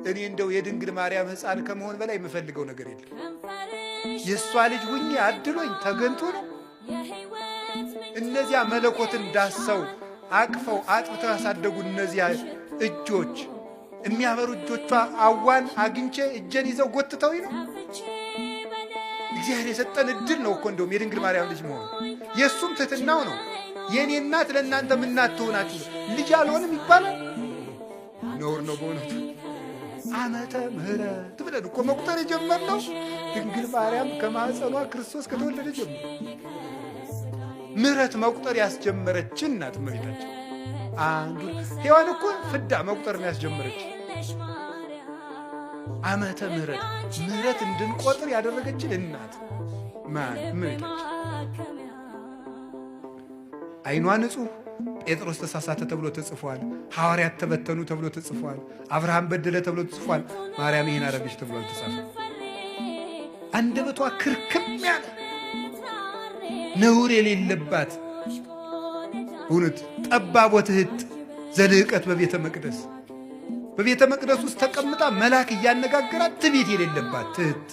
እኔ እንደው የድንግል ማርያም ሕፃን ከመሆን በላይ የምፈልገው ነገር የለም። የእሷ ልጅ ሁኜ አድሎኝ ተገንቶ ነው። እነዚያ መለኮትን ዳሰው አቅፈው አጥብተው ያሳደጉ እነዚያ እጆች የሚያበሩ እጆቿ አዋን አግኝቼ እጄን ይዘው ጎትተው ነው። እግዚአብሔር የሰጠን እድል ነው እኮ እንደውም የድንግል ማርያም ልጅ መሆኑ የእሱም ትሕትናው ነው። የእኔ እናት ለእናንተ ምናት ትሆናችሁ ልጅ አልሆንም ይባላል። ነውር ነው በእውነቱ። ዓመተ ምሕረት ብለን እኮ መቁጠር የጀመርነው ድንግል ማርያም ከማኅፀኗ ክርስቶስ ከተወለደ ጀምሮ ምሕረት መቁጠር ያስጀመረችን እናት እመቤታችን። አንዱ ሔዋን እኮ ፍዳ መቁጠር ነው ያስጀመረች። ዓመተ ምሕረት ምሕረት እንድንቆጥር ያደረገችን እናት ማን? እመቤታችን። ዓይኗ ንጹሕ ጴጥሮስ ተሳሳተ ተብሎ ተጽፏል። ሐዋርያት ተበተኑ ተብሎ ተጽፏል። አብርሃም በደለ ተብሎ ተጽፏል። ማርያም ይህን አረገች ተብሎ ተጻፈ። አንደበቷ ክርክም ያለ ነውር የሌለባት እውነት ጠባብ ወትሕት ዘልዕቀት በቤተ መቅደስ ውስጥ ተቀምጣ መልአክ እያነጋገራት ትዕቢት የሌለባት ትሕት